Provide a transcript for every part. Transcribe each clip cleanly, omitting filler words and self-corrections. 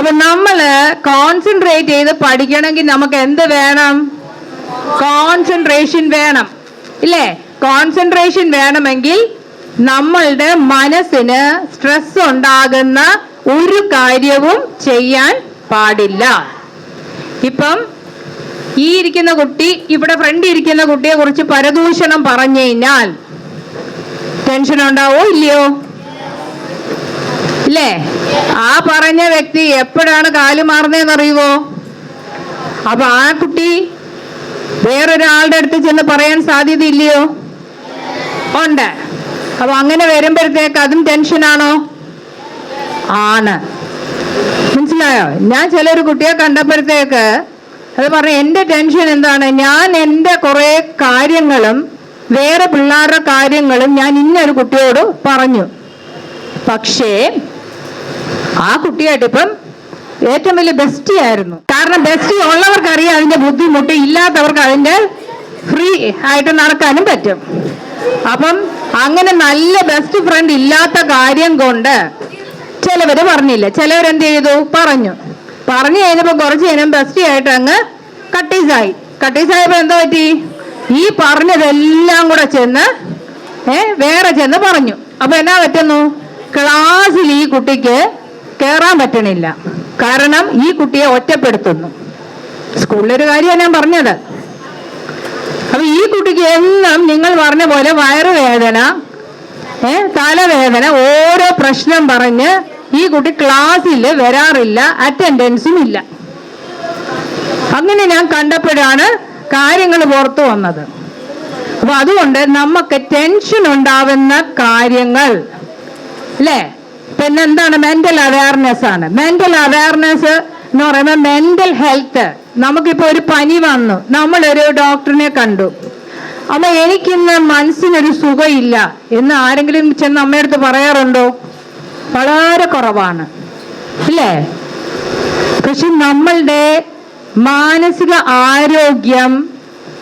അപ്പൊ നമ്മള് കോൺസെൻട്രേറ്റ് ചെയ്ത് പഠിക്കണമെങ്കിൽ നമുക്ക് എന്ത് വേണം? കോൺസെൻട്രേഷൻ വേണം, ഇല്ലേ? കോൺസെൻട്രേഷൻ വേണമെങ്കിൽ നമ്മളുടെ മനസ്സിന് സ്ട്രെസ് ഉണ്ടാകുന്ന ഒരു കാര്യവും ചെയ്യാൻ പാടില്ല. ഇപ്പം ഈ ഇരിക്കുന്ന കുട്ടി, ഇവിടെ ഫ്രണ്ടിൽ ഇരിക്കുന്ന കുട്ടിയെ കുറിച്ച് പരദൂഷണം പറഞ്ഞു കഴിഞ്ഞാൽ ടെൻഷൻ ഉണ്ടാവോ ഇല്ലയോ? ഇല്ലേ? ആ പറഞ്ഞ വ്യക്തി എപ്പോഴാണ് കാല് മാറുന്നതെന്ന് അറിയുവോ? അപ്പൊ ആ കുട്ടി വേറൊരാളുടെ അടുത്ത് ചെന്ന് പറയാൻ സാധ്യത ഇല്ലയോ? ഉണ്ട്. അപ്പൊ അങ്ങനെ വരുമ്പോഴത്തേക്ക് അതും ടെൻഷനാണോ? ആണ്. മനസ്സിലായോ? ഞാൻ ചിലൊരു കുട്ടിയെ കണ്ടപ്പോഴത്തേക്ക് അത് പറഞ്ഞു, എൻ്റെ ടെൻഷൻ എന്താണ്, ഞാൻ എൻ്റെ കുറെ കാര്യങ്ങളും വേറെ പിള്ളേരുടെ കാര്യങ്ങളും ഞാൻ ഇന്നൊരു കുട്ടിയോട് പറഞ്ഞു. പക്ഷേ ആ കുട്ടിയായിട്ട് ഇപ്പം ഏറ്റവും വലിയ ബെസ്റ്റി ആയിരുന്നു. കാരണം ബെസ്റ്റി ഉള്ളവർക്കറിയാം അതിന്റെ ബുദ്ധിമുട്ട്, ഇല്ലാത്തവർക്ക് അതിന്റെ ഫ്രീ ആയിട്ട് നടക്കാനും പറ്റും. അപ്പം അങ്ങനെ നല്ല ബെസ്റ്റ് ഫ്രണ്ട് ഇല്ലാത്ത കാര്യം കൊണ്ട് ചിലവര് പറഞ്ഞില്ല, ചിലവരെന്ത് ചെയ്തു? പറഞ്ഞു കഴിഞ്ഞപ്പോ കുറച്ച് കഴിഞ്ഞാൽ ബെസ്റ്റി ആയിട്ട് അങ്ങ് കട്ടീസായപ്പോ എന്താ പറ്റി? ഈ പറഞ്ഞതെല്ലാം കൂടെ ചെന്ന് വേറെ ചെന്ന് പറഞ്ഞു. അപ്പൊ എന്നാ പറ്റുന്നു? ക്ലാസ്സിൽ ഈ കുട്ടിക്ക് കയറാൻ പറ്റണില്ല. കാരണം ഈ കുട്ടിയെ ഒറ്റപ്പെടുത്തുന്നു. സ്കൂളിലൊരു കാര്യമാണ് ഞാൻ പറഞ്ഞത്. അപ്പൊ ഈ കുട്ടിക്ക് എന്നും നിങ്ങൾ പറഞ്ഞ പോലെ വയറുവേദന, തലവേദന, ഓരോ പ്രശ്നം പറഞ്ഞ് ഈ കുട്ടി ക്ലാസ്സിൽ വരാറില്ല, അറ്റൻഡൻസും ഇല്ല. അങ്ങനെ ഞാൻ കണ്ടപ്പോഴാണ് കാര്യങ്ങൾ പുറത്തു വന്നത്. അപ്പൊ അതുകൊണ്ട് നമുക്ക് ടെൻഷൻ ഉണ്ടാവുന്ന കാര്യങ്ങൾ, അല്ലേ? പിന്നെ എന്താണ്? മെന്റൽ അവയർനെസ് ആണ്. മെന്റൽ അവയർനെസ് എന്ന് പറയുമ്പോൾ മെന്റൽ ഹെൽത്ത്. നമുക്കിപ്പോ ഒരു പനി വന്നു, നമ്മളൊരു ഡോക്ടറിനെ കണ്ടു, അപ്പൊ എനിക്കിന്ന് മനസ്സിനൊരു സുഖമില്ല എന്ന് ആരെങ്കിലും ചെന്ന് അമ്മയടുത്ത് പറയാറുണ്ടോ? വളരെ കുറവാണ്, ഇല്ലേ? പക്ഷെ നമ്മളുടെ മാനസിക ആരോഗ്യം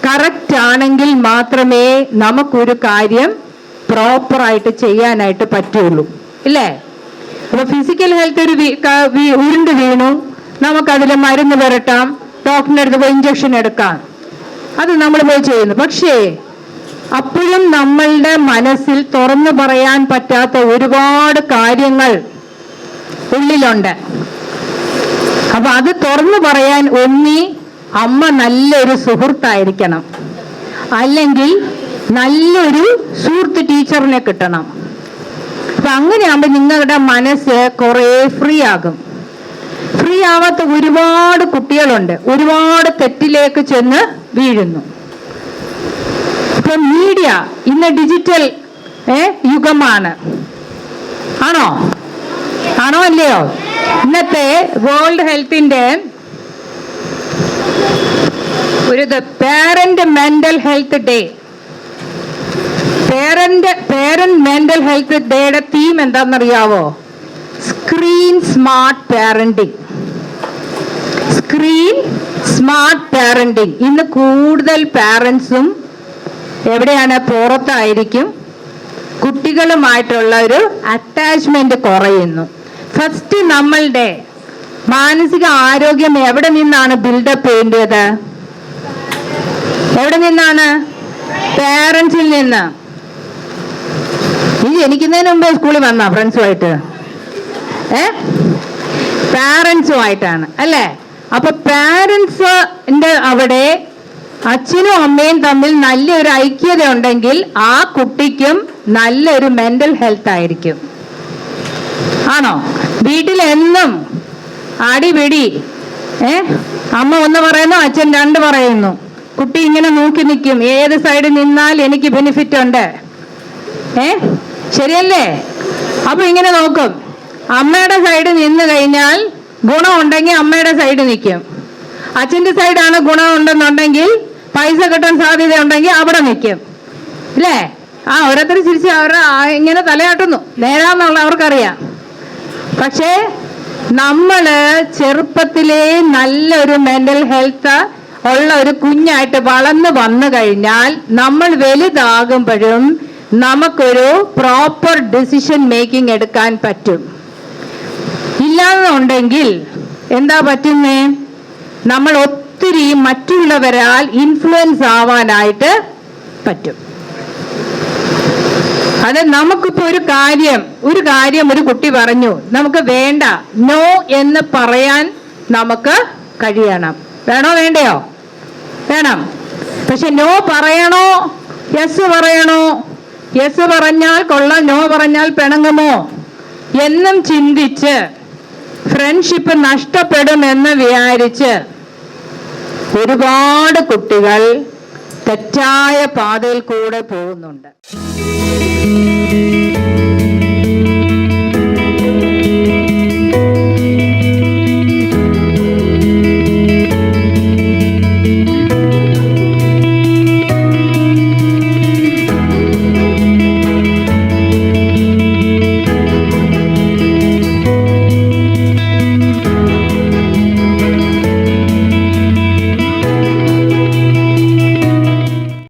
കറക്റ്റ് ആണെങ്കിൽ മാത്രമേ നമുക്കൊരു കാര്യം പ്രോപ്പറായിട്ട് ചെയ്യാനായിട്ട് പറ്റുള്ളൂ, ഇല്ലേ? അപ്പൊ ഫിസിക്കൽ ഹെൽത്ത് ഒരു ഉരുണ്ട് വീണു, നമുക്കതിൽ മരുന്ന് പുരട്ടാം, ഡോക്ടറിന്റെ അടുത്ത് പോയി ഇഞ്ചക്ഷൻ എടുക്കാം, അത് നമ്മൾ പോയി ചെയ്യുന്നു. പക്ഷേ അപ്പോഴും നമ്മളുടെ മനസ്സിൽ തുറന്നു പറയാൻ പറ്റാത്ത ഒരുപാട് കാര്യങ്ങൾ ഉള്ളിലുണ്ട്. അപ്പൊ അത് തുറന്നു പറയാൻ ഒന്നി അമ്മ നല്ലൊരു സുഹൃത്തായിരിക്കണം, അല്ലെങ്കിൽ നല്ലൊരു സുഹൃത്ത് ടീച്ചറിനെ കിട്ടണം. അപ്പൊ അങ്ങനെയാകുമ്പോൾ നിങ്ങളുടെ മനസ്സ് കുറെ ഫ്രീ ആകും. ഫ്രീ ആവാത്ത ഒരുപാട് കുട്ടികളുണ്ട്, ഒരുപാട് തെറ്റിലേക്ക് ചെന്ന് വീഴുന്നു. ഇപ്പൊ മീഡിയ ഇന്ന് ഡിജിറ്റൽ യുഗമാണ്. ആണോ അല്ലയോ? ഇന്നത്തെ വേൾഡ് ഹെൽത്തിന്റെ ഒരു parent mental health day, parent mental health ഡേയുടെ തീം എന്താണെന്നറിയാവോ? Screen smart parenting. Screen smart parenting. ഇന്ന് കൂടുതൽ പാരന്റ്സും എവിടെയാണ്? പുറത്തായിരിക്കും. കുട്ടികളുമായിട്ടുള്ള ഒരു അറ്റാച്ച്മെന്റ് കുറയുന്നു. ഫസ്റ്റ് നമ്മളുടെ മാനസിക ആരോഗ്യം എവിടെ നിന്നാണ് ബിൽഡപ്പ് ചെയ്യേണ്ടത്? എവിടെ നിന്നാണ്? പാരന്റ്സിൽ നിന്ന്. ഈ ജനിക്കുന്നതിന് മുമ്പേ സ്കൂളിൽ വന്നാ ഫ്രണ്ട്സുമായിട്ട്? പാരന്റ്സുമായിട്ടാണ്, അല്ലേ? അപ്പൊ പാരന്റ്സിന്റെ അവിടെ അച്ഛനും അമ്മയും തമ്മിൽ നല്ലൊരു ഐക്യത ഉണ്ടെങ്കിൽ ആ കുട്ടിക്കും നല്ലൊരു മെന്റൽ ഹെൽത്ത് ആയിരിക്കും. ആണോ? വീട്ടിലെന്നും അടിപിടി, അമ്മ ഒന്ന് പറയുന്നു, അച്ഛൻ രണ്ട് പറയുന്നു, കുട്ടി ഇങ്ങനെ നോക്കി നിൽക്കും, ഏത് സൈഡിൽ നിന്നാൽ എനിക്ക് ബെനിഫിറ്റ് ഉണ്ട്, ശരിയല്ലേ? അപ്പൊ ഇങ്ങനെ നോക്കും. അമ്മയുടെ സൈഡ് നിന്ന് കഴിഞ്ഞാൽ ഗുണമുണ്ടെങ്കിൽ അമ്മയുടെ സൈഡ് നിൽക്കും. അച്ഛന്റെ സൈഡാണ് ഗുണം ഉണ്ടെന്നുണ്ടെങ്കിൽ, പൈസ കിട്ടാൻ സാധ്യത ഉണ്ടെങ്കിൽ അവിടെ നിൽക്കും, അല്ലേ? ഓരോരുത്തർ ചിരിച്ച് അവരുടെ ഇങ്ങനെ തലയാട്ടുന്നു, നേരാന്നുള്ള അവർക്കറിയാം. പക്ഷേ നമ്മള് ചെറുപ്പത്തിലേ നല്ലൊരു മെന്റൽ ഹെൽത്ത് ഉള്ള ഒരു കുഞ്ഞായിട്ട് വളർന്നു വന്നു കഴിഞ്ഞാൽ നമ്മൾ വലുതാകുമ്പോഴും നമുക്കൊരു പ്രോപ്പർ ഡിസിഷൻ മേക്കിംഗ് എടുക്കാൻ പറ്റും. ഇല്ലാന്നുണ്ടെങ്കിൽ എന്താ പറ്റുന്നേ? നമ്മൾ ഒത്തിരി മറ്റുള്ളവരാൽ ഇൻഫ്ലുവൻസ് ആവാനായിട്ട് പറ്റും. അത് നമുക്കിപ്പോ ഒരു കാര്യം ഒരു കുട്ടി പറഞ്ഞു, നമുക്ക് വേണ്ട, നോ എന്ന് പറയാൻ നമുക്ക് കഴിയണം. വേണോ വേണ്ടയോ? വേണം. പക്ഷെ നോ പറയണോ യെസ് പറയണോ? യെസ് പറഞ്ഞാൽ കൊള്ളാം, നോ പറഞ്ഞാൽ പിണങ്ങുമോ എന്നും ചിന്തിച്ച് ഫ്രണ്ട്ഷിപ്പ് നഷ്ടപ്പെടുമെന്ന് വിചാരിച്ച് ഒരുപാട് കുട്ടികൾ തെറ്റായ പാതയിൽ കൂടെ പോകുന്നുണ്ട്.